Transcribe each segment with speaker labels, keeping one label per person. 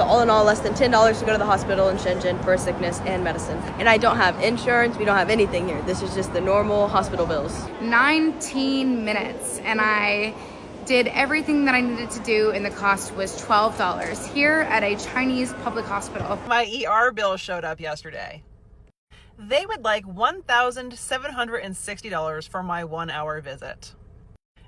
Speaker 1: So all in all, less than $10 to go to the hospital in Shenzhen for sickness and medicine. And I don't have insurance. We don't have anything here. This is just the normal hospital bills.
Speaker 2: 19 minutes and I did everything that I needed to do and the cost was $12 here at a Chinese public hospital.
Speaker 3: My ER bill showed up yesterday. They would like $1,760 for my 1 hour visit.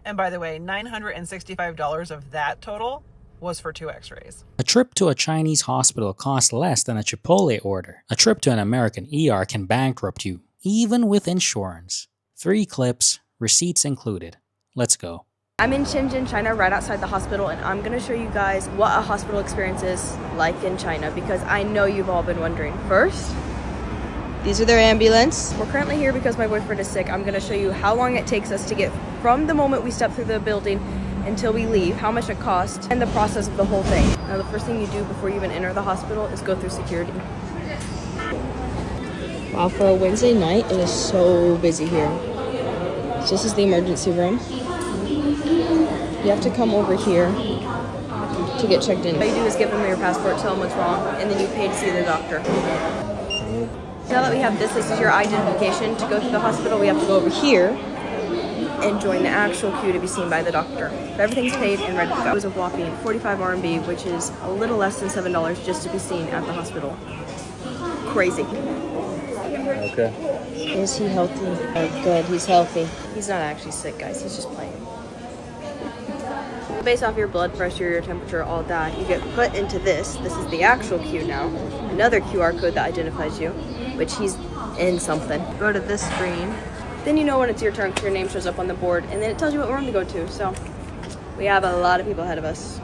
Speaker 3: And by the way, $965 of that total was for 2 x-rays.
Speaker 4: A trip to a Chinese hospital costs less than a Chipotle order. A trip to an American ER can bankrupt you, even with insurance. 3 clips, receipts included. Let's go.
Speaker 1: I'm in Shenzhen, China, right outside the hospital, and I'm going to show you guys what a hospital experience is like in China, because I know you've all been wondering. First, these are their ambulance. We're currently here because my boyfriend is sick. I'm going to show you how long it takes us to get from the moment we step through the building until we leave, how much it costs, and the process of the whole thing. Now, the first thing you do before you even enter the hospital is go through security. Wow, for a Wednesday night, it is so busy here. This is the emergency room. You have to come over here to get checked in. What you do is give them your passport, tell them what's wrong, and then you pay to see the doctor. Now that we have this is your identification. To go to the hospital, we have to go over here and join the actual queue to be seen by the doctor. But everything's paid and ready to go. It was a whopping 45 RMB, which is a little less than $7 just to be seen at the hospital. Crazy.
Speaker 5: Okay.
Speaker 1: Is he healthy? Oh, good, he's healthy. He's not actually sick, guys. He's just playing. Based off your blood pressure, your temperature, all that, you get put into this. This is the actual queue now. Another QR code that identifies you, which he's in something. Go to this screen. Then you know when it's your turn, your name shows up on the board, and then it tells you what room to go to. So we have a lot of people ahead of us.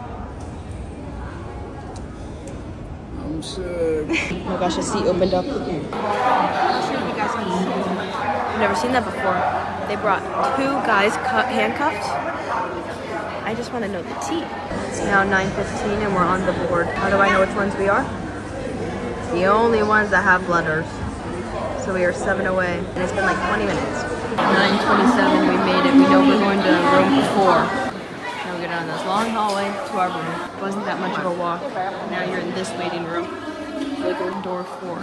Speaker 5: I'm sick.
Speaker 1: Oh my gosh, a seat opened up.
Speaker 2: I'll show you guys how to see it.
Speaker 1: I've never seen that before. They brought 2 guys handcuffed. I just want to know the T. It's now 9:15 and we're on the board. How do I know which ones we are? The only ones that have bladders. So we are 7 away, and it's been like 20 minutes. 9:27, we made it. We know we're going to room 4. Now we go down this long hallway to our room. It wasn't that much of a walk. Now you're in this waiting room. We'll go to door 4.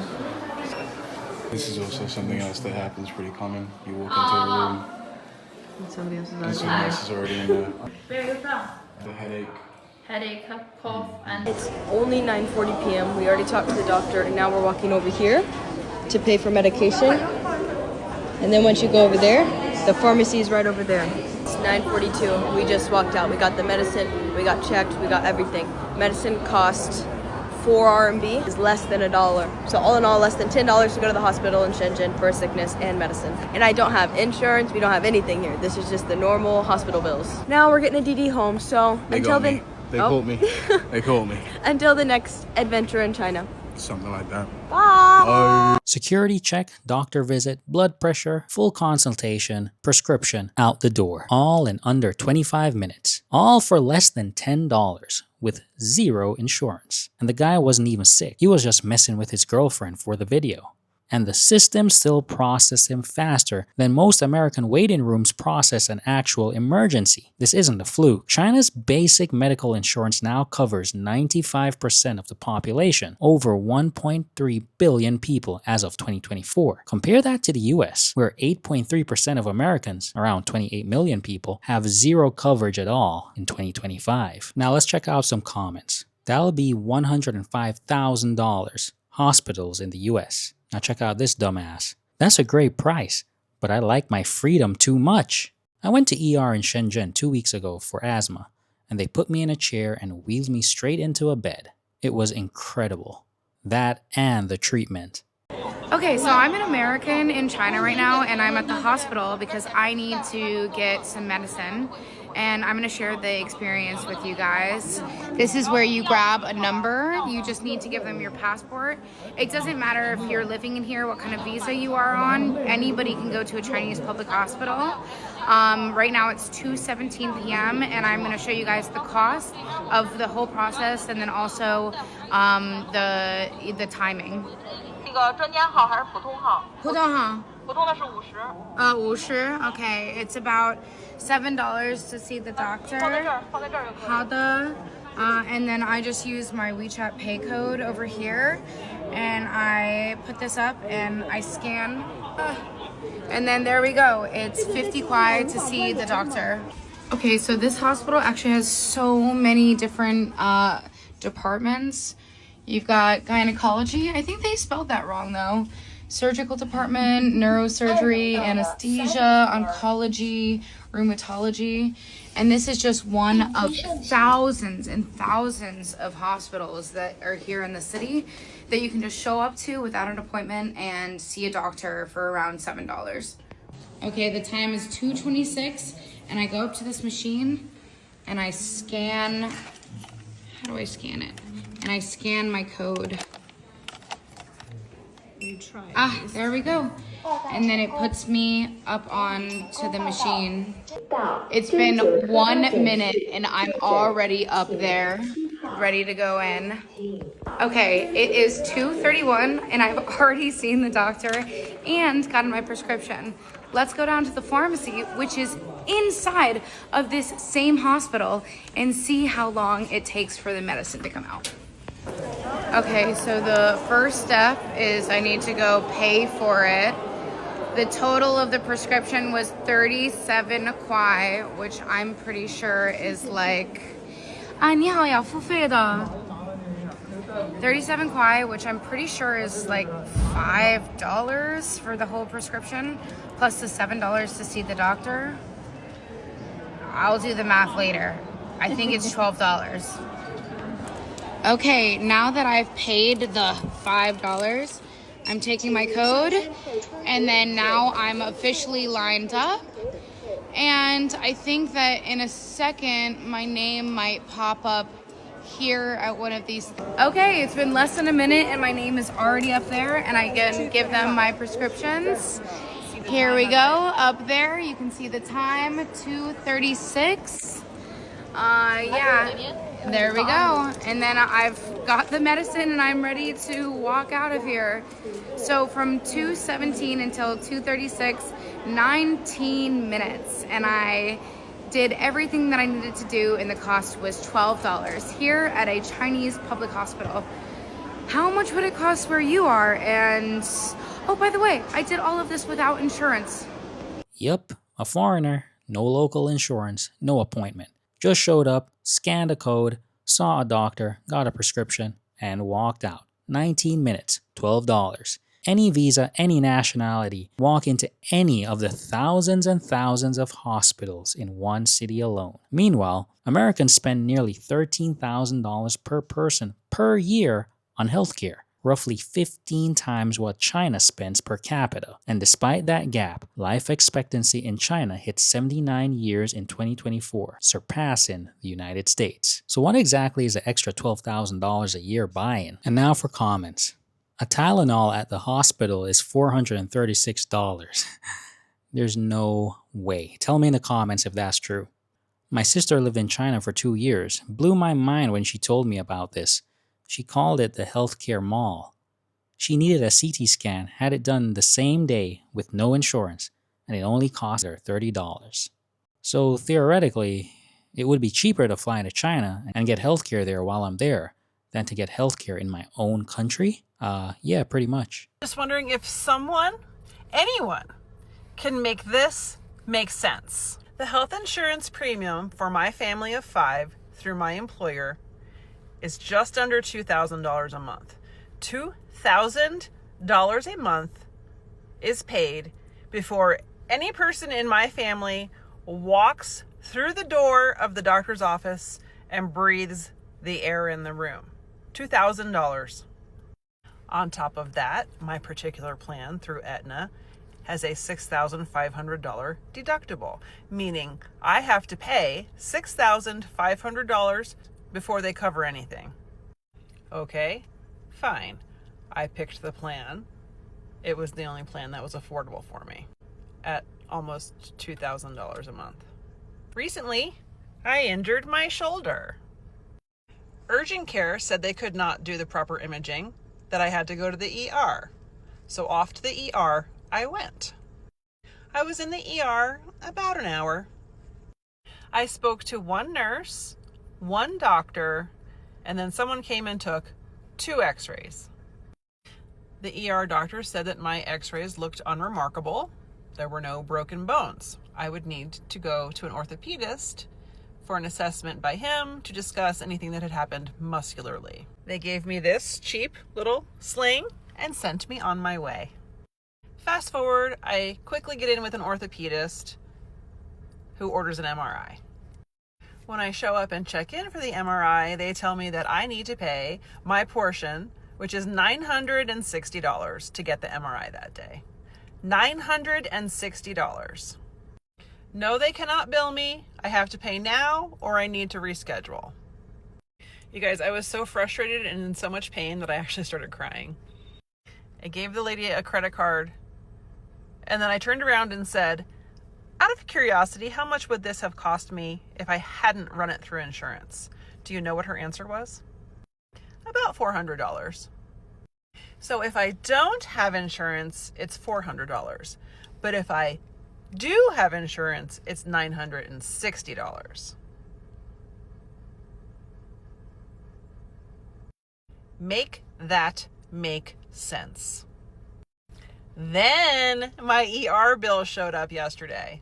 Speaker 5: This is also something else that happens pretty common. You walk into a room
Speaker 1: And somebody else
Speaker 5: and
Speaker 1: is
Speaker 5: someone
Speaker 1: already
Speaker 5: else is already in there. The
Speaker 6: Headache, cough, and
Speaker 1: It's only 9:40 p.m. We already talked to the doctor, and now we're walking over here to pay for medication. And then once you go over there, the pharmacy is right over there. It's 9:42. We just walked out. We got the medicine, we got checked, we got everything. Medicine cost 4 RMB, is less than $1. So all in all, less than $10 to go to the hospital in Shenzhen for sickness and medicine. And I don't have insurance. We don't have anything here. This is just the normal hospital bills. Now we're getting a DD home. So
Speaker 5: They
Speaker 1: until
Speaker 5: got me.
Speaker 1: then,
Speaker 5: They caught me. They caught me.
Speaker 1: until the next adventure in China.
Speaker 5: Something like that.
Speaker 1: Bye.
Speaker 4: Security check, doctor visit, blood pressure, full consultation, prescription, out the door. All in under 25 minutes. All for less than $10 with 0 insurance. And the guy wasn't even sick. He was just messing with his girlfriend for the video. And the system still processed him faster than most American waiting rooms process an actual emergency. This isn't a fluke. China's basic medical insurance now covers 95% of the population, over 1.3 billion people as of 2024. Compare that to the US, where 8.3% of Americans, around 28 million people, have 0 coverage at all in 2025. Now let's check out some comments. That'll be $105,000. Hospitals in the US. Now check out this dumbass. That's a great price, but I like my freedom too much. I went to ER in Shenzhen 2 weeks ago for asthma, and they put me in a chair and wheeled me straight into a bed. It was incredible. That and the treatment.
Speaker 2: Okay, so I'm an American in China right now, and I'm at the hospital because I need to get some medicine, and I'm going to share the experience with you guys. This is where you grab a number. You just need to give them your passport. It doesn't matter if you're living in here, what kind of visa you are on. Anybody can go to a Chinese public hospital. Right now it's 2:17 p.m. and I'm going to show you guys the cost of the whole process, and then also the timing.
Speaker 3: 那个专家号还是普通号？
Speaker 2: 普通号。
Speaker 3: 普通的是50。
Speaker 2: 50. Okay, it's about $7 to see the doctor.
Speaker 3: 放在这儿就可以。
Speaker 2: 好的。And then I just use my WeChat pay code over here, and I put this up and I scan. And then there we go. It's 50 kwai to see the doctor. Okay, so this hospital actually has so many different departments. You've got gynecology. I think they spelled that wrong though. Surgical department, neurosurgery, anesthesia, oncology, rheumatology. And this is just one of thousands and thousands of hospitals that are here in the city that you can just show up to without an appointment and see a doctor for around $7. Okay, the time is 2:26 and I go up to this machine and I scan. How do I scan it? And I scan my code. There we go. And then it puts me up on to the machine. It's been 1 minute and I'm already up there, ready to go in. Okay, it is 2:31 and I've already seen the doctor and gotten my prescription. Let's go down to the pharmacy, which is inside of this same hospital, and see how long it takes for the medicine to come out. Okay, so the first step is I need to go pay for it. The total of the prescription was 37 kwai, which I'm pretty sure is like 你好，要付费的 37 kwai, which I'm pretty sure is like $5 for the whole prescription, plus the $7 to see the doctor. I'll do the math later. I think it's $12. Okay, now that I've paid the $5, I'm taking my code, and then now I'm officially lined up. And I think that in a second, my name might pop up here at one of these. Okay, it's been less than a minute and my name is already up there, and I can give them my prescriptions. Here we go, up there, you can see the time, 2:36. Yeah. There we go. And then I've got the medicine and I'm ready to walk out of here. So from 2:17 until 2:36, 19 minutes. And I did everything that I needed to do and the cost was $12 here at a Chinese public hospital. How much would it cost where you are? And, oh, by the way, I did all of this without insurance.
Speaker 4: Yep, a foreigner, no local insurance, no appointment. Just showed up, scanned a code, saw a doctor, got a prescription, and walked out. 19 minutes, $12. Any visa, any nationality, walk into any of the thousands and thousands of hospitals in one city alone. Meanwhile, Americans spend nearly $13,000 per person per year on healthcare, roughly 15 times what China spends per capita. And despite that gap, life expectancy in China hit 79 years in 2024, surpassing the United States. So what exactly is the extra $12,000 a year buying? And now for comments. A Tylenol at the hospital is $436. There's no way. Tell me in the comments if that's true. My sister lived in China for 2 years. Blew my mind when she told me about this. She called it the healthcare mall. She needed a CT scan, had it done the same day with no insurance, and it only cost her $30. So theoretically, it would be cheaper to fly to China and get healthcare there while I'm there than to get healthcare in my own country? Yeah, pretty much.
Speaker 3: Just wondering if someone, anyone, can make this make sense. The health insurance premium for my family of 5 through my employer is just under $2,000 a month. $2,000 a month is paid before any person in my family walks through the door of the doctor's office and breathes the air in the room. $2,000. On top of that, my particular plan through Aetna has a $6,500 deductible, meaning I have to pay $6,500 before they cover anything. Okay, fine. I picked the plan. It was the only plan that was affordable for me at almost $2,000 a month. Recently, I injured my shoulder. Urgent care said they could not do the proper imaging, that I had to go to the ER. So off to the ER I went. I was in the ER about an hour. I spoke to one nurse, one doctor, and then someone came and took 2 x-rays. The ER doctor said that my x-rays looked unremarkable. There were no broken bones. I would need to go to an orthopedist for an assessment by him to discuss anything that had happened muscularly. They gave me this cheap little sling and sent me on my way. Fast forward, I quickly get in with an orthopedist who orders an MRI. When I show up and check in for the MRI, they tell me that I need to pay my portion, which is $960 to get the MRI that day. $960. No, they cannot bill me. I have to pay now or I need to reschedule. You guys, I was so frustrated and in so much pain that I actually started crying. I gave the lady a credit card and then I turned around and said, out of curiosity, how much would this have cost me if I hadn't run it through insurance? Do you know what her answer was? About $400. So if I don't have insurance, it's $400. But if I do have insurance, it's $960. Make that make sense. Then my ER bill showed up yesterday.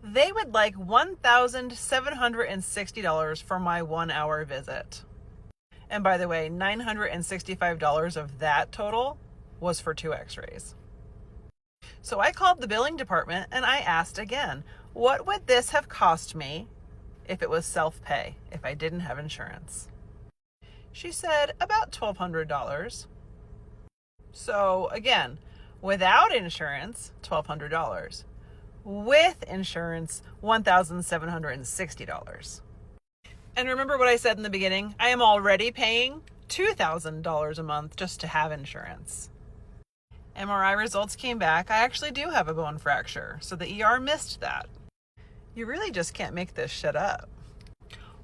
Speaker 3: They would like $1,760 for my 1-hour visit. And by the way, $965 of that total was for 2 x-rays. So I called the billing department and I asked again, what would this have cost me if it was self-pay, if I didn't have insurance? She said about $1,200. So again, without insurance, $1,200. With insurance, $1,760. And remember what I said in the beginning? I am already paying $2,000 a month just to have insurance. MRI results came back. I actually do have a bone fracture, so the ER missed that. You really just can't make this shit up.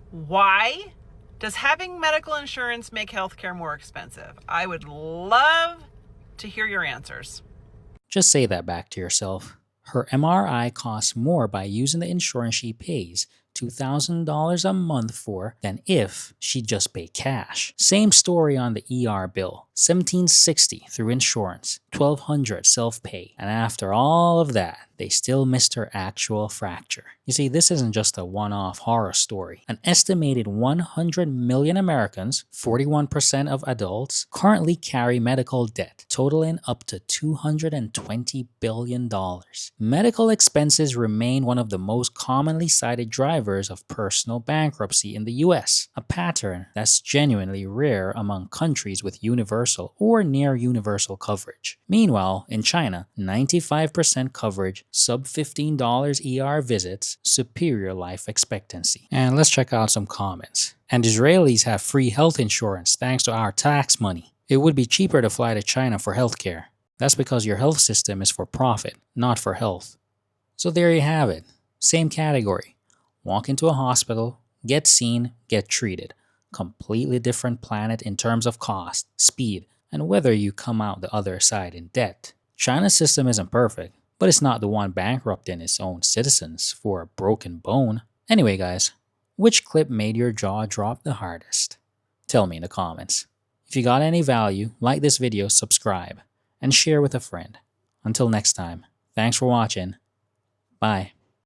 Speaker 3: Why does having medical insurance make healthcare more expensive? I would love to hear your answers.
Speaker 4: Just say that back to yourself. Her MRI costs more by using the insurance she pays $2,000 a month for than if she'd just pay cash. Same story on the ER bill. $1,760 through insurance, $1,200 self-pay, and after all of that, they still missed her actual fracture. You see, this isn't just a one-off horror story. An estimated 100 million Americans, 41% of adults, currently carry medical debt, totaling up to $220 billion. Medical expenses remain one of the most commonly cited drivers of personal bankruptcy in the US, a pattern that's genuinely rare among countries with universal or near universal coverage. Meanwhile, in China, 95% coverage, sub $15 ER visits, superior life expectancy. And let's check out some comments. And Israelis have free health insurance thanks to our tax money. It would be cheaper to fly to China for healthcare. That's because your health system is for profit, not for health. So there you have it. Same category. Walk into a hospital, get seen, get treated. Completely different planet in terms of cost, speed, and whether you come out the other side in debt. China's system isn't perfect, but it's not the one bankrupting its own citizens for a broken bone. Anyway guys, which clip made your jaw drop the hardest? Tell me in the comments. If you got any value, like this video, subscribe, and share with a friend. Until next time, thanks for watching. Bye.